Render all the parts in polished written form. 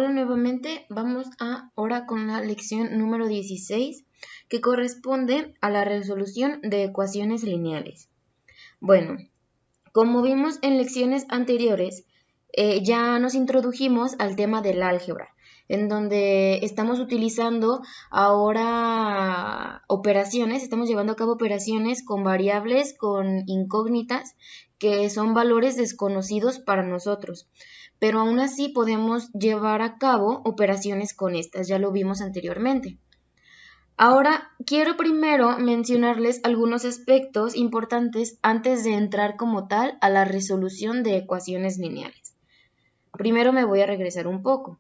Hola nuevamente, vamos ahora con la lección número 16 que corresponde a la resolución de ecuaciones lineales. Bueno, como vimos en lecciones anteriores, ya nos introdujimos al tema del álgebra, en donde estamos utilizando ahora operaciones, estamos llevando a cabo operaciones con variables, con incógnitas, que son valores desconocidos para nosotros. Pero aún así podemos llevar a cabo operaciones con estas, ya lo vimos anteriormente. Ahora, quiero primero mencionarles algunos aspectos importantes antes de entrar como tal a la resolución de ecuaciones lineales. Primero me voy a regresar un poco.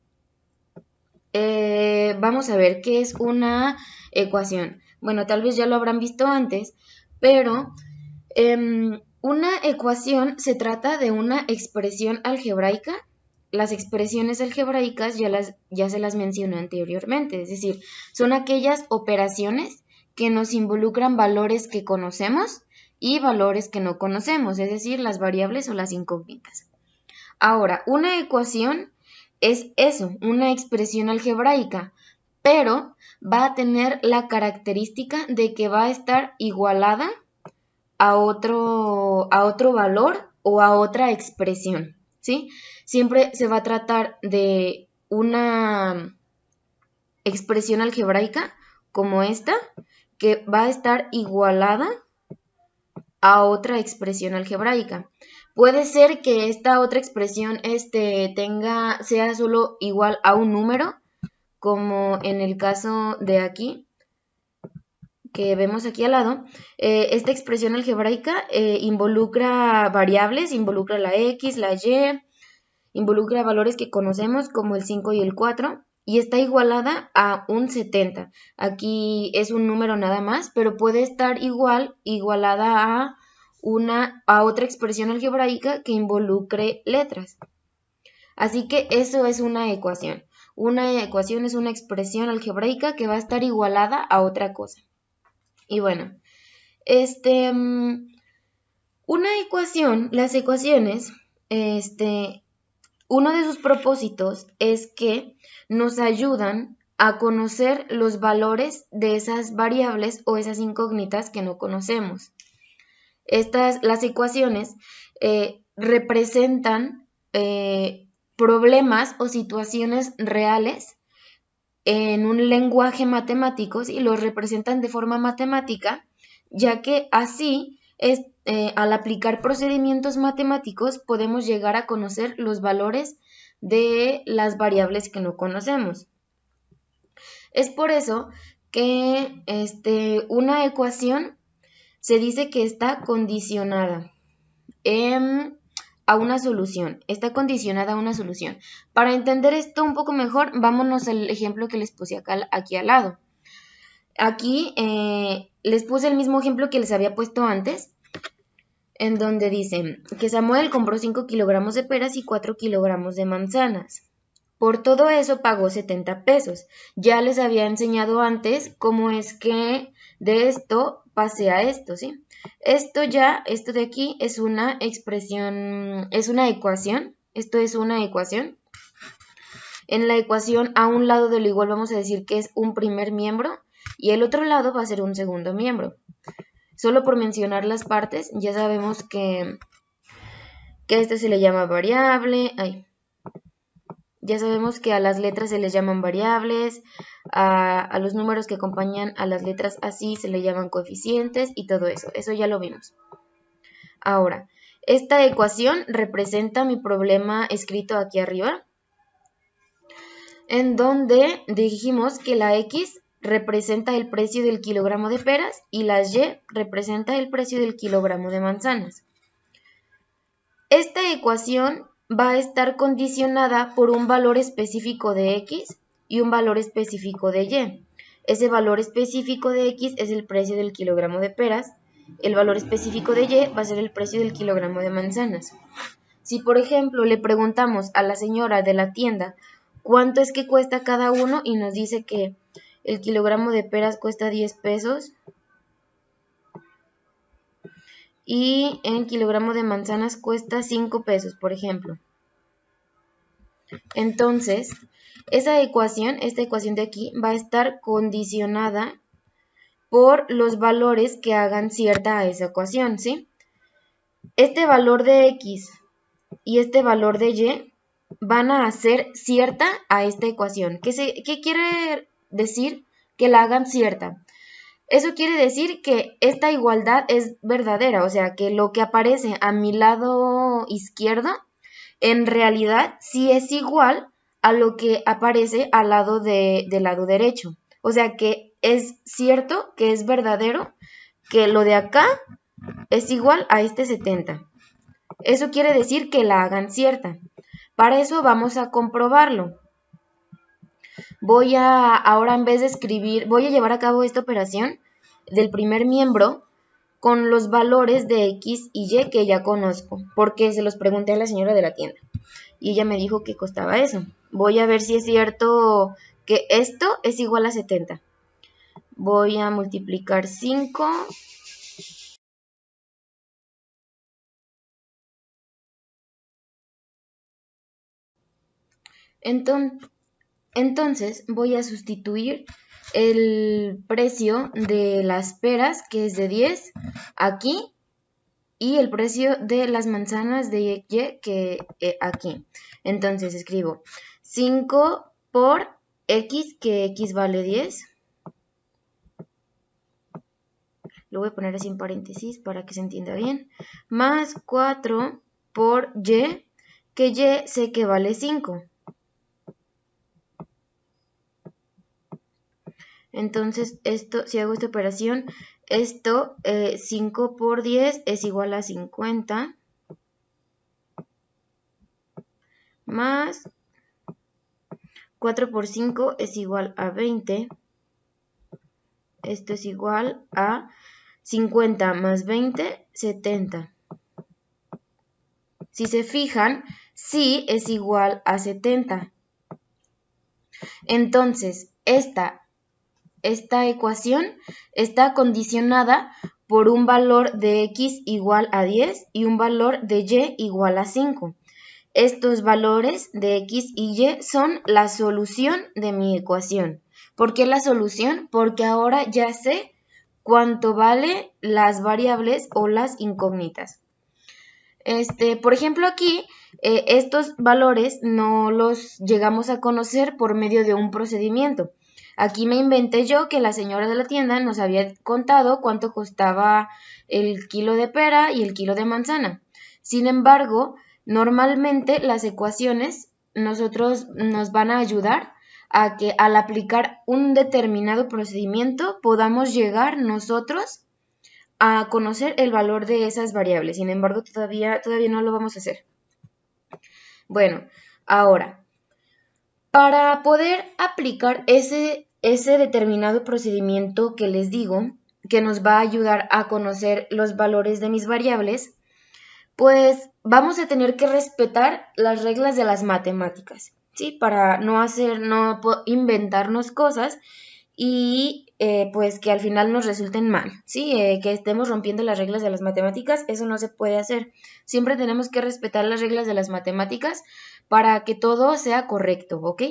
Vamos a ver qué es una ecuación. Bueno, tal vez ya lo habrán visto antes, pero una ecuación se trata de una expresión algebraica. Las expresiones algebraicas ya se las mencioné anteriormente, es decir, son aquellas operaciones que nos involucran valores que conocemos y valores que no conocemos, es decir, las variables o las incógnitas. Ahora, una ecuación es eso, una expresión algebraica, pero va a tener la característica de que va a estar igualada a otro valor o a otra expresión, ¿sí? Siempre se va a tratar de una expresión algebraica como esta, que va a estar igualada a otra expresión algebraica. Puede ser que esta otra expresión sea solo igual a un número, como en el caso de aquí, que vemos aquí al lado. Esta expresión algebraica involucra variables, involucra la x, la y, involucra valores que conocemos como el 5 y el 4 y está igualada a un 70. Aquí es un número nada más, pero puede estar igualada a otra expresión algebraica que involucre letras. Así que eso es una ecuación. Una ecuación es una expresión algebraica que va a estar igualada a otra cosa. Y bueno, una ecuación, las ecuaciones, uno de sus propósitos es que nos ayudan a conocer los valores de esas variables o esas incógnitas que no conocemos. Las ecuaciones representan problemas o situaciones reales en un lenguaje matemático y los representan de forma matemática, ya que así al aplicar procedimientos matemáticos podemos llegar a conocer los valores de las variables que no conocemos. Es por eso que una ecuación se dice que está condicionada a una solución, está condicionada a una solución. Para entender esto un poco mejor, vámonos al ejemplo que les puse aquí al lado. Aquí les puse el mismo ejemplo que les había puesto antes, en donde dice que Samuel compró 5 kilogramos de peras y 4 kilogramos de manzanas. Por todo eso pagó 70 pesos. Ya les había enseñado antes cómo es que de esto pasé a esto, ¿sí? Esto de aquí es una expresión, es una ecuación. Esto es una ecuación. En la ecuación, a un lado de lo igual vamos a decir que es un primer miembro y el otro lado va a ser un segundo miembro. Solo por mencionar las partes, ya sabemos que este se le llama variable. Ya sabemos que a las letras se les llaman variables, a los números que acompañan a las letras así se le llaman coeficientes y todo eso. Eso ya lo vimos. Ahora, esta ecuación representa mi problema escrito aquí arriba, en donde dijimos que la X representa el precio del kilogramo de peras y la Y representa el precio del kilogramo de manzanas. Esta ecuación va a estar condicionada por un valor específico de X y un valor específico de Y. Ese valor específico de X es el precio del kilogramo de peras, el valor específico de Y va a ser el precio del kilogramo de manzanas. Si, por ejemplo, le preguntamos a la señora de la tienda cuánto es que cuesta cada uno y nos dice que el kilogramo de peras cuesta 10 pesos y el kilogramo de manzanas cuesta 5 pesos, por ejemplo. Entonces, esta ecuación de aquí, va a estar condicionada por los valores que hagan cierta a esa ecuación, ¿sí? Este valor de X y este valor de Y van a hacer cierta a esta ecuación. ¿Qué quiere decir que la hagan cierta? Eso quiere decir que esta igualdad es verdadera, o sea, que lo que aparece a mi lado izquierdo, en realidad sí es igual a lo que aparece al lado del lado derecho. O sea, que es cierto, que es verdadero, que lo de acá es igual a este 70. Eso quiere decir que la hagan cierta. Para eso vamos a comprobarlo. Ahora en vez de escribir, voy a llevar a cabo esta operación del primer miembro con los valores de X y Y que ya conozco, porque se los pregunté a la señora de la tienda y ella me dijo que costaba eso. Voy a ver si es cierto que esto es igual a 70. Voy a multiplicar 5. Entonces voy a sustituir el precio de las peras, que es de 10, aquí, y el precio de las manzanas de Y, que aquí. Entonces escribo 5 por X, que X vale 10. Lo voy a poner así en paréntesis para que se entienda bien. Más 4 por Y, que Y sé que vale 5. Entonces, si hago esta operación, 5 por 10 es igual a 50. Más 4 por 5 es igual a 20. Esto es igual a 50 más 20, 70. Si se fijan, sí es igual a 70. Entonces, esta ecuación está condicionada por un valor de X igual a 10 y un valor de Y igual a 5. Estos valores de X y Y son la solución de mi ecuación. ¿Por qué la solución? Porque ahora ya sé cuánto vale las variables o las incógnitas. Por ejemplo, aquí estos valores no los llegamos a conocer por medio de un procedimiento. Aquí me inventé yo que la señora de la tienda nos había contado cuánto costaba el kilo de pera y el kilo de manzana. Sin embargo, normalmente las ecuaciones nos van a ayudar a que al aplicar un determinado procedimiento podamos llegar nosotros a conocer el valor de esas variables. Sin embargo, todavía no lo vamos a hacer. Bueno, ahora, para poder aplicar ese determinado procedimiento que les digo, que nos va a ayudar a conocer los valores de mis variables, pues vamos a tener que respetar las reglas de las matemáticas, ¿sí? Para no inventarnos cosas y pues que al final nos resulten mal, ¿sí? Que estemos rompiendo las reglas de las matemáticas, eso no se puede hacer. Siempre tenemos que respetar las reglas de las matemáticas para que todo sea correcto, ¿ok?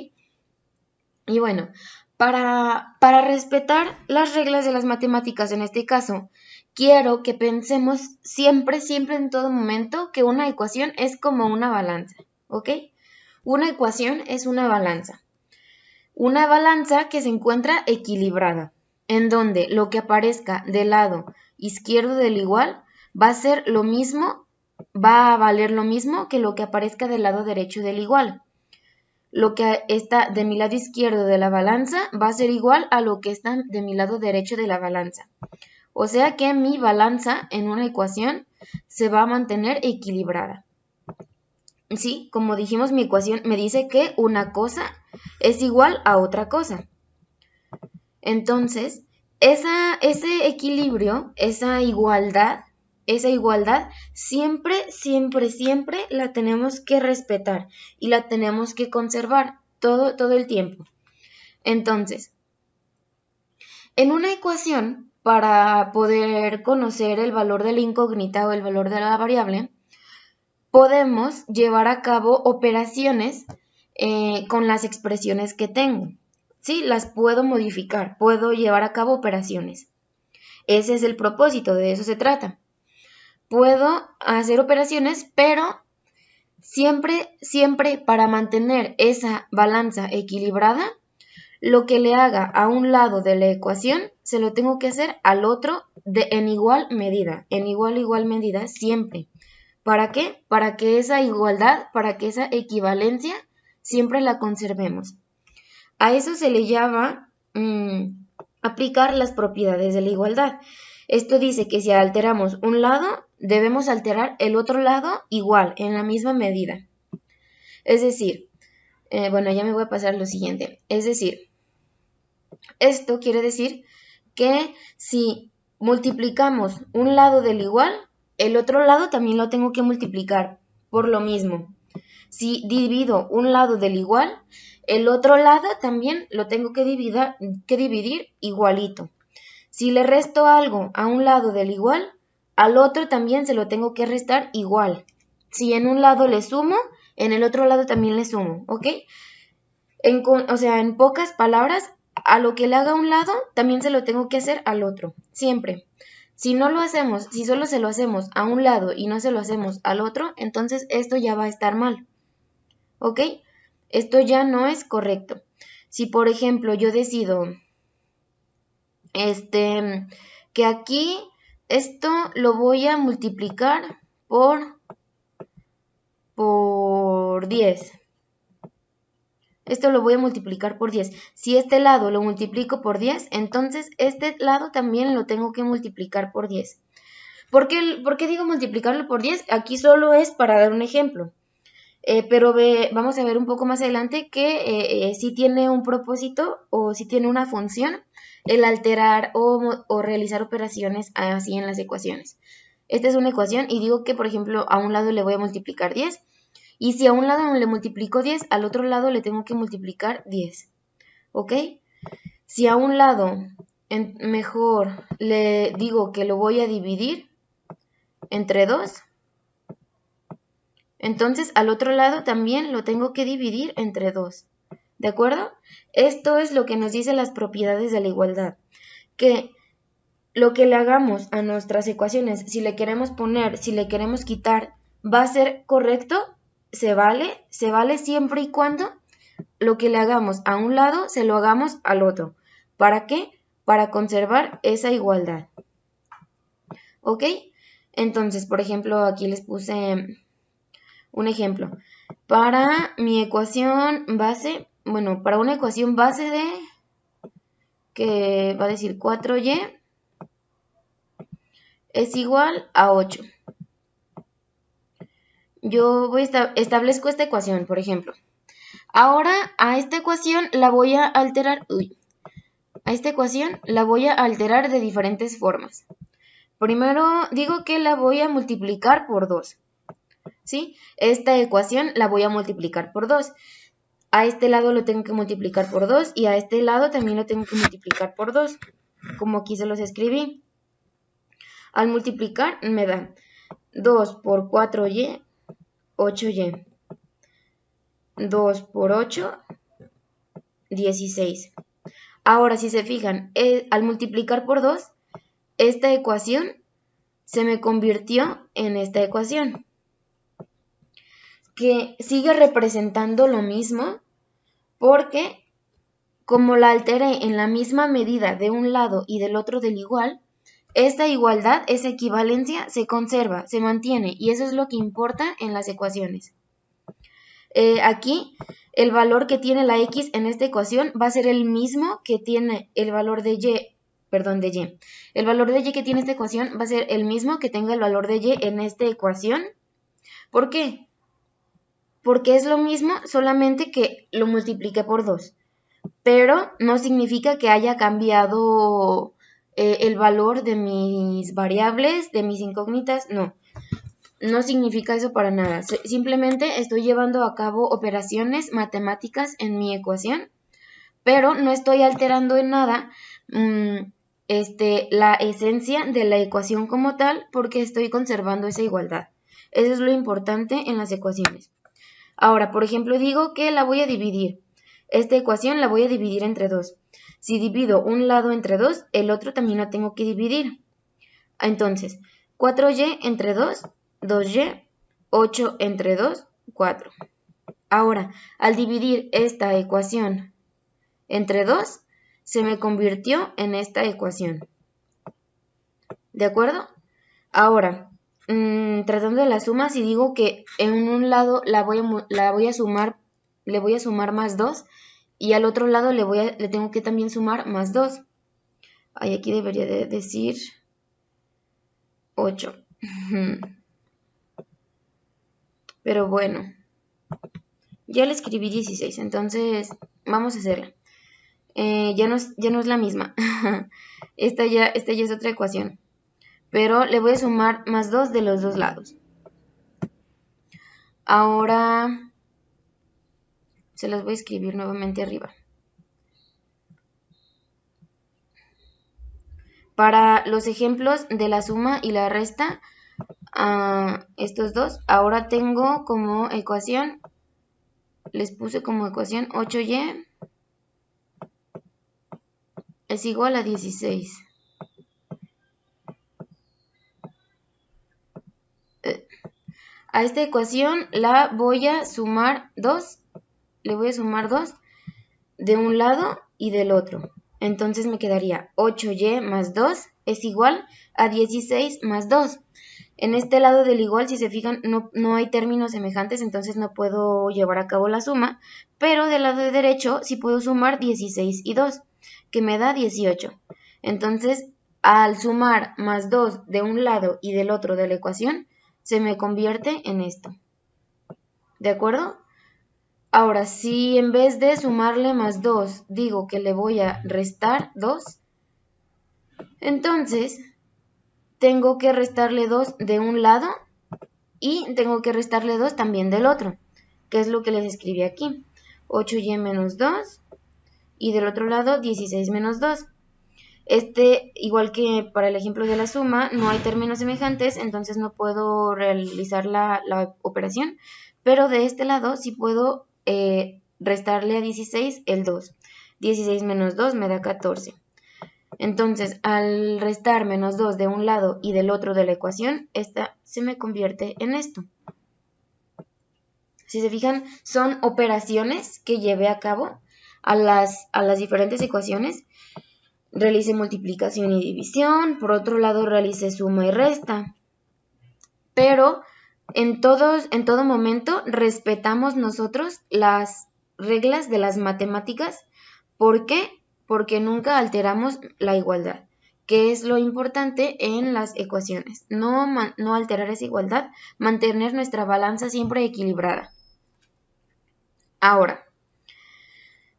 Y bueno, para respetar las reglas de las matemáticas en este caso, quiero que pensemos siempre en todo momento que una ecuación es como una balanza, ¿ok? Una ecuación es una balanza. Una balanza que se encuentra equilibrada, en donde lo que aparezca del lado izquierdo del igual va a ser lo mismo, va a valer lo mismo que lo que aparezca del lado derecho del igual. Lo que está de mi lado izquierdo de la balanza va a ser igual a lo que está de mi lado derecho de la balanza. O sea que mi balanza en una ecuación se va a mantener equilibrada. Sí, como dijimos, mi ecuación me dice que una cosa es igual a otra cosa. Entonces, ese equilibrio, esa igualdad, siempre la tenemos que respetar y la tenemos que conservar todo el tiempo. Entonces, en una ecuación, para poder conocer el valor de la incógnita o el valor de la variable, podemos llevar a cabo operaciones con las expresiones que tengo. ¿Sí? Las puedo modificar, puedo llevar a cabo operaciones. Ese es el propósito, de eso se trata. Puedo hacer operaciones, pero siempre para mantener esa balanza equilibrada, lo que le haga a un lado de la ecuación, se lo tengo que hacer al otro en igual medida, siempre. ¿Para qué? Para que esa igualdad, para que esa equivalencia, siempre la conservemos. A eso se le llama aplicar las propiedades de la igualdad. Esto dice que si alteramos un lado, debemos alterar el otro lado igual, en la misma medida. Es decir, bueno, ya me voy a pasar lo siguiente. Es decir, esto quiere decir que si multiplicamos un lado del igual, el otro lado también lo tengo que multiplicar por lo mismo. Si divido un lado del igual, el otro lado también lo tengo que dividir igualito. Si le resto algo a un lado del igual, al otro también se lo tengo que restar igual. Si en un lado le sumo, en el otro lado también le sumo, ¿ok? O sea, en pocas palabras, a lo que le haga a un lado, también se lo tengo que hacer al otro, siempre. Si no lo hacemos, si solo se lo hacemos a un lado y no se lo hacemos al otro, entonces esto ya va a estar mal, ¿ok? Esto ya no es correcto. Si, por ejemplo, yo decido que aquí esto lo voy a multiplicar por 10. Esto lo voy a multiplicar por 10. Si este lado lo multiplico por 10, entonces este lado también lo tengo que multiplicar por 10. ¿Por qué digo multiplicarlo por 10? Aquí solo es para dar un ejemplo. Pero vamos a ver un poco más adelante que sí tiene un propósito o sí tiene una función el alterar o realizar operaciones así en las ecuaciones. Esta es una ecuación y digo que, por ejemplo, a un lado le voy a multiplicar 10. Y si a un lado le multiplico 10, al otro lado le tengo que multiplicar 10. ¿Ok? Si a un lado mejor le digo que lo voy a dividir entre 2, entonces al otro lado también lo tengo que dividir entre 2. ¿De acuerdo? Esto es lo que nos dicen las propiedades de la igualdad. Que lo que le hagamos a nuestras ecuaciones, si le queremos poner, si le queremos quitar, va a ser correcto. Se vale siempre y cuando lo que le hagamos a un lado se lo hagamos al otro. ¿Para qué? Para conservar esa igualdad. ¿Ok? Entonces, por ejemplo, aquí les puse un ejemplo. Para mi ecuación base, bueno, para una ecuación base de, que va a decir 4y es igual a 8. Yo establezco esta ecuación, por ejemplo. Ahora a esta ecuación la voy a alterar. A esta ecuación la voy a alterar de diferentes formas. Primero digo que la voy a multiplicar por 2. ¿Sí? Esta ecuación la voy a multiplicar por 2. A este lado lo tengo que multiplicar por 2 y a este lado también lo tengo que multiplicar por 2. Como aquí se los escribí. Al multiplicar me da 2 por 4y, 8y. 2 por 8, 16. Ahora, si se fijan, al multiplicar por 2, esta ecuación se me convirtió en esta ecuación, que sigue representando lo mismo, porque como la alteré en la misma medida de un lado y del otro del igual, esta igualdad, esa equivalencia, se conserva, se mantiene, y eso es lo que importa en las ecuaciones. Aquí el valor que tiene la x en esta ecuación va a ser el mismo que tiene el valor de y. El valor de y que tiene esta ecuación va a ser el mismo que tenga el valor de y en esta ecuación. ¿Por qué? Porque es lo mismo, solamente que lo multipliqué por 2. Pero no significa que haya cambiado el valor de mis variables, de mis incógnitas, no. No significa eso para nada. Simplemente estoy llevando a cabo operaciones matemáticas en mi ecuación, pero no estoy alterando en nada la esencia de la ecuación como tal, porque estoy conservando esa igualdad. Eso es lo importante en las ecuaciones. Ahora, por ejemplo, digo que la voy a dividir. Esta ecuación la voy a dividir entre 2. Si divido un lado entre 2, el otro también lo tengo que dividir. Entonces, 4y entre 2, 2y, 8 entre 2, 4. Ahora, al dividir esta ecuación entre 2, se me convirtió en esta ecuación. ¿De acuerdo? Ahora, tratando de la suma, si digo que en un lado le voy a sumar más 2 y al otro lado le tengo que también sumar más 2. Aquí debería de decir 8. Pero bueno, ya le escribí 16, entonces vamos a hacerla. Ya no es la misma. Esta ya es otra ecuación. Pero le voy a sumar más 2 de los dos lados. Ahora se las voy a escribir nuevamente arriba. Para los ejemplos de la suma y la resta, estos dos, ahora tengo como ecuación, les puse como ecuación 8y es igual a 16. A esta ecuación la voy a sumar 2, le voy a sumar 2 de un lado y del otro. Entonces me quedaría 8y más 2 es igual a 16 más 2. En este lado del igual, si se fijan, no hay términos semejantes, entonces no puedo llevar a cabo la suma, pero del lado de derecho sí puedo sumar 16 y 2, que me da 18. Entonces, al sumar más 2 de un lado y del otro de la ecuación, se me convierte en esto. ¿De acuerdo? Ahora, si en vez de sumarle más 2, digo que le voy a restar 2, entonces tengo que restarle 2 de un lado y tengo que restarle 2 también del otro, que es lo que les escribí aquí. 8y menos 2 y del otro lado 16 menos 2. Igual que para el ejemplo de la suma, no hay términos semejantes, entonces no puedo realizar la operación, pero de este lado sí puedo restarle a 16 el 2. 16 menos 2 me da 14. Entonces, al restar menos 2 de un lado y del otro de la ecuación, esta se me convierte en esto. Si se fijan, son operaciones que llevé a cabo a las diferentes ecuaciones. Realicé multiplicación y división, por otro lado realicé suma y resta. Pero en todo momento respetamos nosotros las reglas de las matemáticas. ¿Por qué? Porque nunca alteramos la igualdad, que es lo importante en las ecuaciones. No alterar esa igualdad, mantener nuestra balanza siempre equilibrada. Ahora,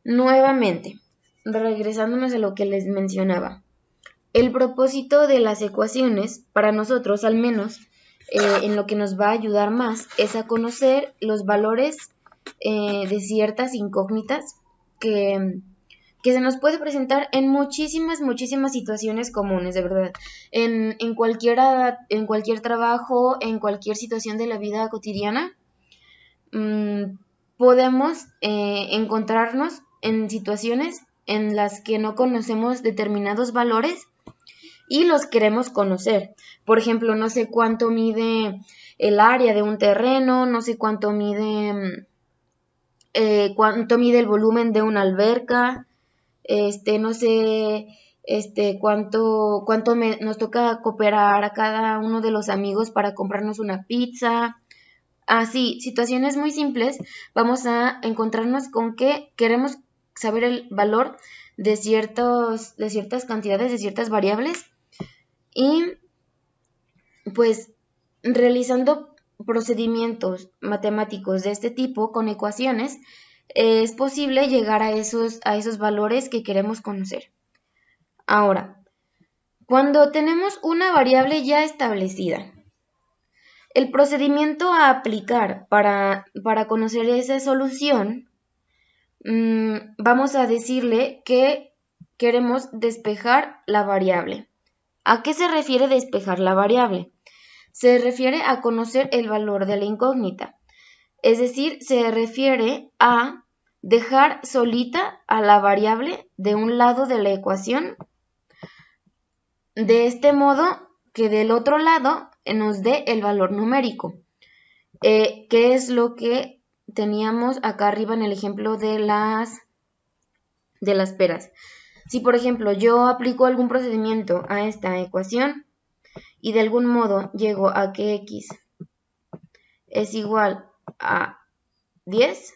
nuevamente, regresándonos a lo que les mencionaba. El propósito de las ecuaciones, para nosotros al menos, en lo que nos va a ayudar más, es a conocer los valores de ciertas incógnitas que se nos puede presentar en muchísimas situaciones comunes, de verdad. En cualquier trabajo, en cualquier situación de la vida cotidiana, podemos encontrarnos en situaciones en las que no conocemos determinados valores y los queremos conocer. Por ejemplo, no sé cuánto mide el área de un terreno, no sé cuánto mide el volumen de una alberca, no sé cuánto nos toca cooperar a cada uno de los amigos para comprarnos una pizza. Así, situaciones muy simples, vamos a encontrarnos con que queremos saber el valor de ciertas cantidades, de ciertas variables, y pues realizando procedimientos matemáticos de este tipo con ecuaciones, es posible llegar a esos valores que queremos conocer. Ahora, cuando tenemos una variable ya establecida, el procedimiento a aplicar para conocer esa solución, vamos a decirle que queremos despejar la variable. ¿A qué se refiere despejar la variable? Se refiere a conocer el valor de la incógnita. Es decir, se refiere a dejar solita a la variable de un lado de la ecuación, de este modo que del otro lado nos dé el valor numérico, que es lo que teníamos acá arriba en el ejemplo de las peras. Si por ejemplo yo aplico algún procedimiento a esta ecuación y de algún modo llego a que x es igual a 10,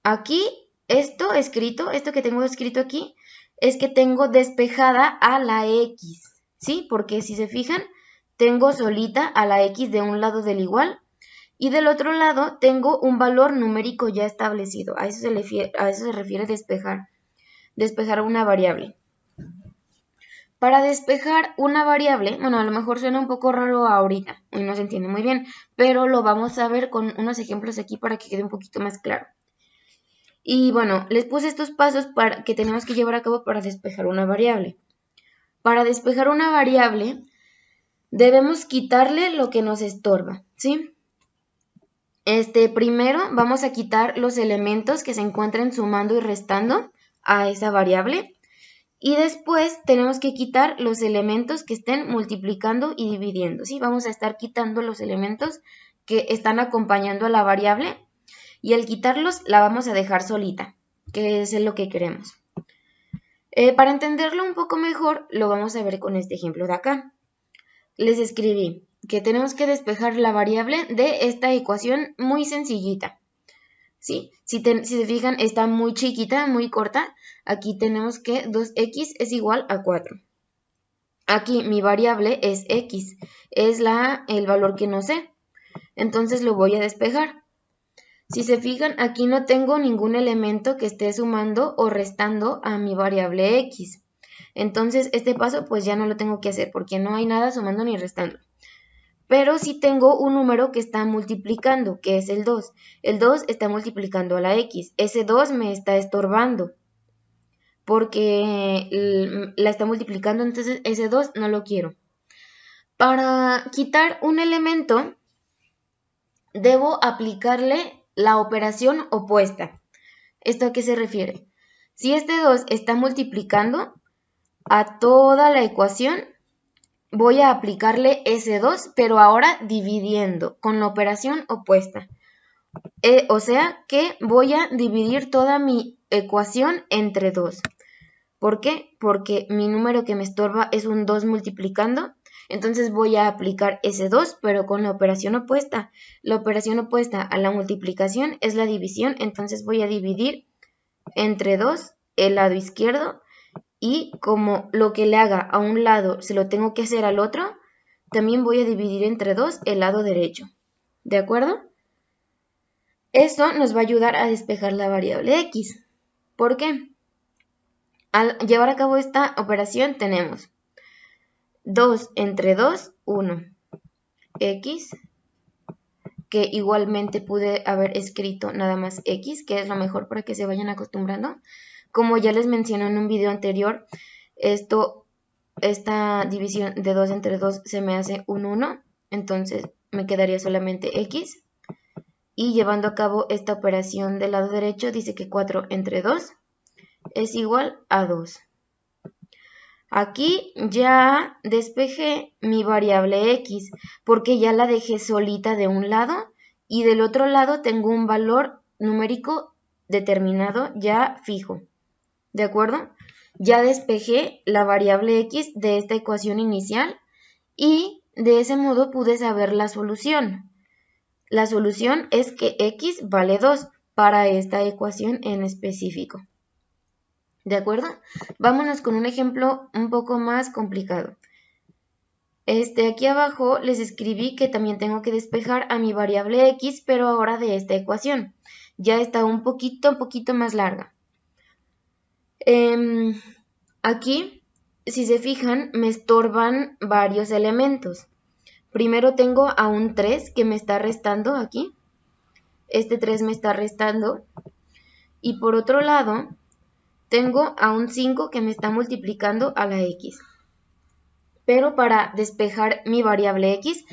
aquí esto que tengo escrito aquí, es que tengo despejada a la x, ¿sí? Porque si se fijan, tengo solita a la x de un lado del igual y del otro lado tengo un valor numérico ya establecido. A eso se refiere despejar una variable. Para despejar una variable, bueno, a lo mejor suena un poco raro ahorita y no se entiende muy bien, pero lo vamos a ver con unos ejemplos aquí para que quede un poquito más claro. Y bueno, les puse estos pasos que tenemos que llevar a cabo para despejar una variable. Para despejar una variable, debemos quitarle lo que nos estorba, ¿sí? Primero vamos a quitar los elementos que se encuentren sumando y restando a esa variable. Y después tenemos que quitar los elementos que estén multiplicando y dividiendo, ¿sí? Vamos a estar quitando los elementos que están acompañando a la variable. Y al quitarlos la vamos a dejar solita, que es lo que queremos. Para entenderlo un poco mejor, lo vamos a ver con este ejemplo de acá. Les escribí que tenemos que despejar la variable de esta ecuación muy sencillita. ¿Sí? Si se fijan, está muy chiquita, muy corta. Aquí tenemos que 2x es igual a 4. Aquí mi variable es x, es el valor que no sé. Entonces lo voy a despejar. Si se fijan, aquí no tengo ningún elemento que esté sumando o restando a mi variable x. Entonces, este paso pues ya no lo tengo que hacer porque no hay nada sumando ni restando. Pero sí tengo un número que está multiplicando, que es el 2. El 2 está multiplicando a la x. Ese 2 me está estorbando porque la está multiplicando, entonces ese 2 no lo quiero. Para quitar un elemento, debo aplicarle la operación opuesta. ¿Esto a qué se refiere? Si este 2 está multiplicando a toda la ecuación, voy a aplicarle ese 2, pero ahora dividiendo con la operación opuesta. O sea que voy a dividir toda mi ecuación entre 2. ¿Por qué? Porque mi número que me estorba es un 2 multiplicando. Entonces voy a aplicar ese 2, pero con la operación opuesta. La operación opuesta a la multiplicación es la división, entonces voy a dividir entre 2 el lado izquierdo y como lo que le haga a un lado se lo tengo que hacer al otro, también voy a dividir entre 2 el lado derecho. ¿De acuerdo? Eso nos va a ayudar a despejar la variable x. ¿Por qué? Al llevar a cabo esta operación tenemos 2 entre 2, 1. X, que igualmente pude haber escrito nada más X, que es lo mejor para que se vayan acostumbrando. Como ya les mencioné en un video anterior, esta división de 2 entre 2 se me hace un 1, entonces me quedaría solamente X. Y llevando a cabo esta operación del lado derecho, dice que 4 entre 2 es igual a 2. Aquí ya despejé mi variable x porque ya la dejé solita de un lado y del otro lado tengo un valor numérico determinado ya fijo. ¿De acuerdo? Ya despejé la variable x de esta ecuación inicial y de ese modo pude saber la solución. La solución es que x vale 2 para esta ecuación en específico. ¿De acuerdo? Vámonos con un ejemplo un poco más complicado. Aquí abajo les escribí que también tengo que despejar a mi variable x, pero ahora de esta ecuación. Ya está un poquito más larga. Aquí, si se fijan, me estorban varios elementos. Primero tengo a un 3 que me está restando aquí. Este 3 me está restando. Y por otro lado, tengo a un 5 que me está multiplicando a la x. Pero para despejar mi variable x,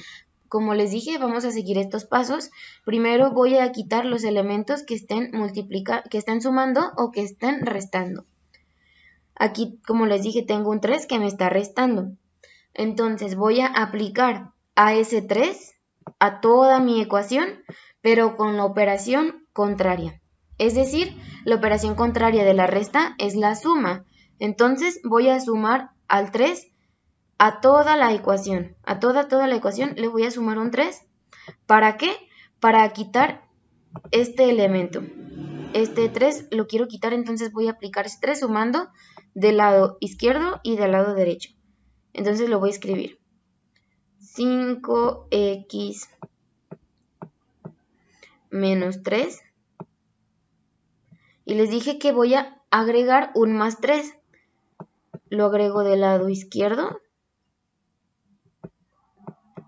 como les dije, vamos a seguir estos pasos. Primero voy a quitar los elementos que estén sumando o que estén restando. Aquí, como les dije, tengo un 3 que me está restando. Entonces voy a aplicar a ese 3 a toda mi ecuación, pero con la operación contraria. Es decir, la operación contraria de la resta es la suma. Entonces voy a sumar al 3 a toda la ecuación. A toda la ecuación le voy a sumar un 3. ¿Para qué? Para quitar este elemento. Este 3 lo quiero quitar, entonces voy a aplicar este 3 sumando del lado izquierdo y del lado derecho. Entonces lo voy a escribir. 5x menos 3. Y les dije que voy a agregar un más 3. Lo agrego del lado izquierdo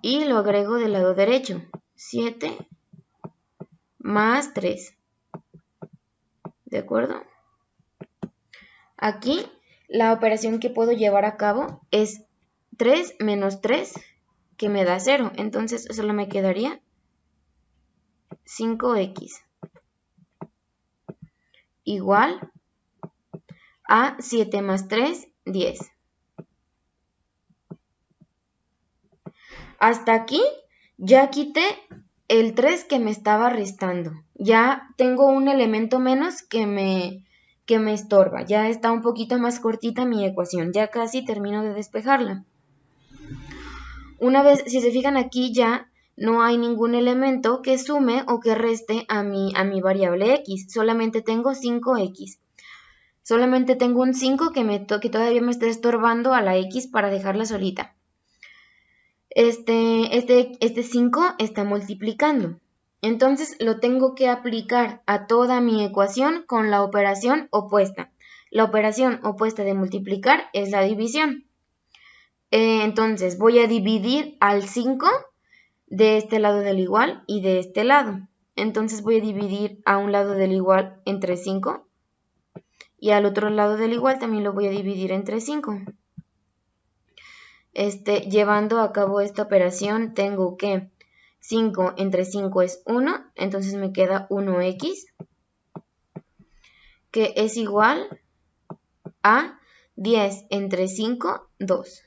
y lo agrego del lado derecho. 7 más 3. ¿De acuerdo? Aquí la operación que puedo llevar a cabo es 3 menos 3, que me da 0. Entonces solo me quedaría 5x igual a 7 más 3, 10. Hasta aquí ya quité el 3 que me estaba restando. Ya tengo un elemento menos que me estorba. Ya está un poquito más cortita mi ecuación. Ya casi termino de despejarla. Una vez, si se fijan aquí, ya no hay ningún elemento que sume o que reste a mi variable x. Solamente tengo 5x. Solamente tengo un 5 que todavía me está estorbando a la x para dejarla solita. Este 5 está multiplicando. Entonces lo tengo que aplicar a toda mi ecuación con la operación opuesta. La operación opuesta de multiplicar es la división. Entonces voy a dividir al 5 de este lado del igual y de este lado. Entonces voy a dividir a un lado del igual entre 5 y al otro lado del igual también lo voy a dividir entre 5. Llevando a cabo esta operación tengo que 5 entre 5 es 1, entonces me queda 1x, que es igual a 10 entre 5, 2.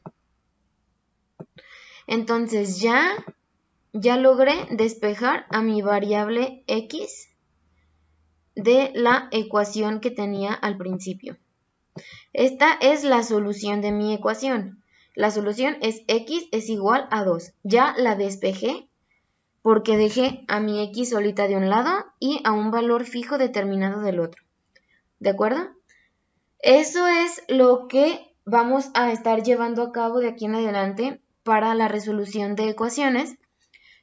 Entonces ya logré despejar a mi variable x de la ecuación que tenía al principio. Esta es la solución de mi ecuación. La solución es x es igual a 2. Ya la despejé porque dejé a mi x solita de un lado y a un valor fijo determinado del otro. ¿De acuerdo? Eso es lo que vamos a estar llevando a cabo de aquí en adelante para la resolución de ecuaciones.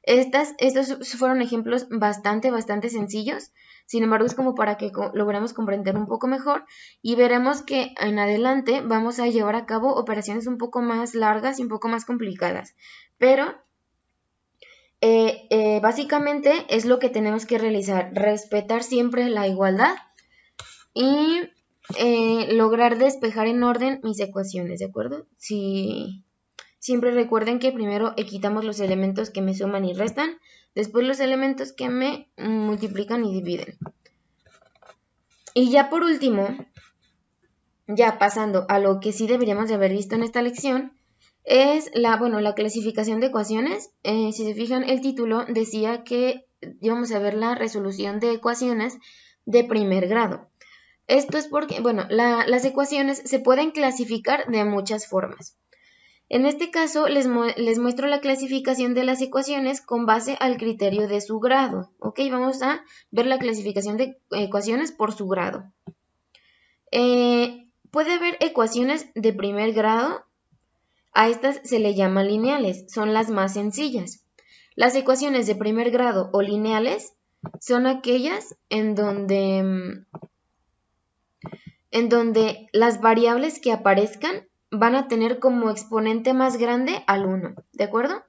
Estos fueron ejemplos bastante sencillos. Sin embargo, es como para que logremos comprender un poco mejor y veremos que en adelante vamos a llevar a cabo operaciones un poco más largas y un poco más complicadas. Pero básicamente es lo que tenemos que realizar, respetar siempre la igualdad y lograr despejar en orden mis ecuaciones, ¿de acuerdo? Siempre recuerden que primero quitamos los elementos que me suman y restan, después los elementos que me multiplican y dividen. Y ya por último, ya pasando a lo que sí deberíamos de haber visto en esta lección, es la clasificación de ecuaciones. Si se fijan, el título decía que íbamos a ver la resolución de ecuaciones de primer grado. Esto es porque, las ecuaciones se pueden clasificar de muchas formas. En este caso, les muestro la clasificación de las ecuaciones con base al criterio de su grado. ¿Ok? Vamos a ver la clasificación de ecuaciones por su grado. Puede haber ecuaciones de primer grado. A estas se le llama lineales, son las más sencillas. Las ecuaciones de primer grado o lineales son aquellas en donde las variables que aparezcan van a tener como exponente más grande al 1, ¿de acuerdo?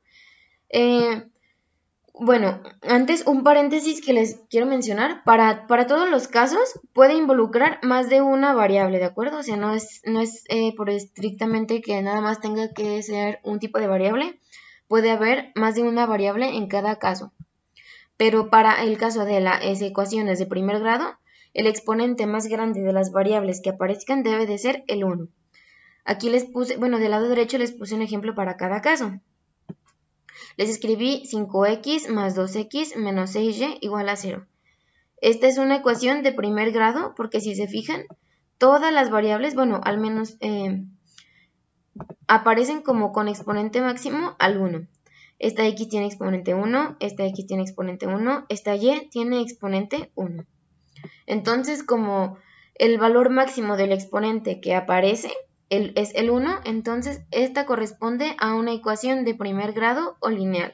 Antes un paréntesis que les quiero mencionar, para todos los casos puede involucrar más de una variable, ¿de acuerdo? O sea, no es por estrictamente que nada más tenga que ser un tipo de variable. puede haber más de una variable en cada caso. Pero para el caso de las ecuaciones de primer grado, el exponente más grande de las variables que aparezcan debe de ser el 1. Aquí les puse, bueno, del lado derecho les puse un ejemplo para cada caso. Les escribí 5x más 2x menos 6y igual a 0. Esta es una ecuación de primer grado porque si se fijan, todas las variables, bueno, al menos aparecen como con exponente máximo al 1. Esta x tiene exponente 1, esta x tiene exponente 1, esta y tiene exponente 1. Entonces, como el valor máximo del exponente que aparece es el 1, entonces esta corresponde a una ecuación de primer grado o lineal.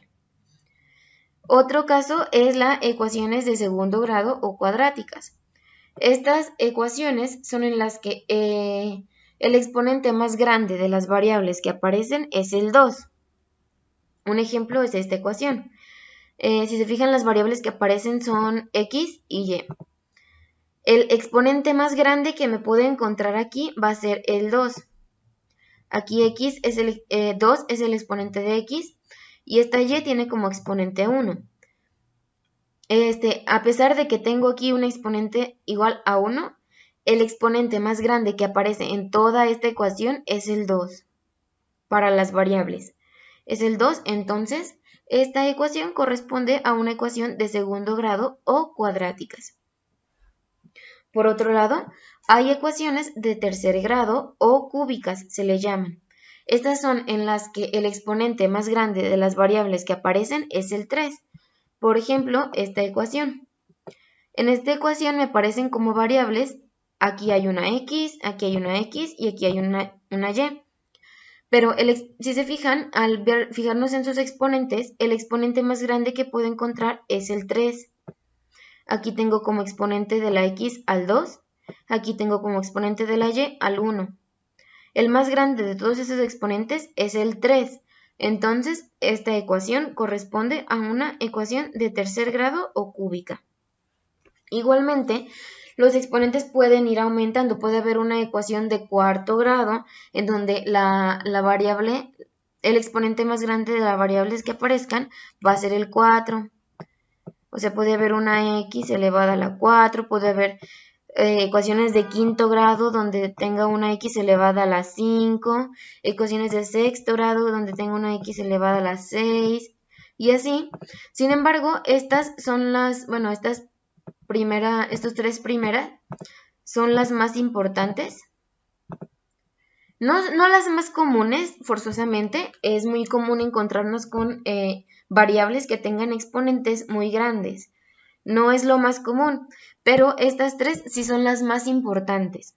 Otro caso es las ecuaciones de segundo grado o cuadráticas. Estas ecuaciones son en las que el exponente más grande de las variables que aparecen es el 2. Un ejemplo es esta ecuación. Si se fijan, las variables que aparecen son x y y. El exponente más grande que me puedo encontrar aquí va a ser el 2. Aquí x es 2 es el exponente de x y esta y tiene como exponente 1. A pesar de que tengo aquí un exponente igual a 1, el exponente más grande que aparece en toda esta ecuación es el 2 para las variables. Es el 2, entonces esta ecuación corresponde a una ecuación de segundo grado o cuadráticas. Por otro lado, hay ecuaciones de tercer grado o cúbicas, se le llaman. Estas son en las que el exponente más grande de las variables que aparecen es el 3. Por ejemplo, esta ecuación. En esta ecuación me aparecen como variables, aquí hay una x, aquí hay una x y aquí hay una y. Pero si se fijan, al fijarnos en sus exponentes, el exponente más grande que puedo encontrar es el 3. Aquí tengo como exponente de la x al 2, aquí tengo como exponente de la y al 1. El más grande de todos esos exponentes es el 3. Entonces, esta ecuación corresponde a una ecuación de tercer grado o cúbica. Igualmente, los exponentes pueden ir aumentando. Puede haber una ecuación de cuarto grado en donde la variable, el exponente más grande de las variables que aparezcan va a ser el 4. O sea, puede haber una x elevada a la 4, puede haber ecuaciones de quinto grado donde tenga una x elevada a la 5, ecuaciones de sexto grado donde tenga una x elevada a la 6, y así. Sin embargo, estas son estas tres primeras son las más importantes. No las más comunes, forzosamente. Es muy común encontrarnos con variables que tengan exponentes muy grandes. No es lo más común, pero estas tres sí son las más importantes.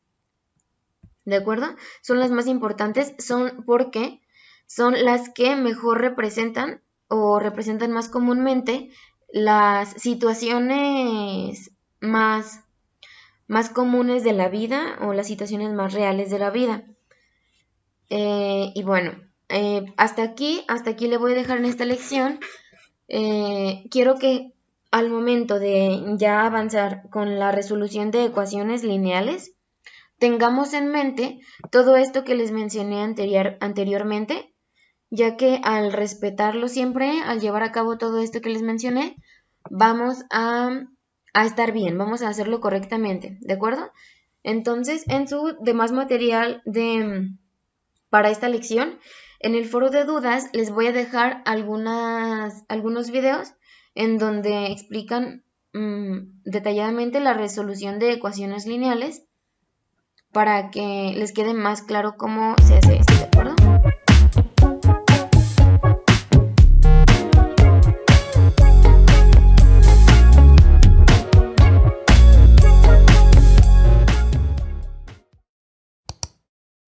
¿De acuerdo? Son las más importantes, son porque son las que mejor representan o representan más comúnmente las situaciones más comunes de la vida o las situaciones más reales de la vida. Y bueno, hasta aquí le voy a dejar en esta lección. Quiero que al momento de ya avanzar con la resolución de ecuaciones lineales, tengamos en mente todo esto que les mencioné anteriormente, ya que al respetarlo siempre, al llevar a cabo todo esto que les mencioné, vamos a estar bien, vamos a hacerlo correctamente, ¿de acuerdo? Entonces, en su demás material para esta lección, en el foro de dudas les voy a dejar algunos videos en donde explican detalladamente la resolución de ecuaciones lineales para que les quede más claro cómo se hace esto, ¿de acuerdo?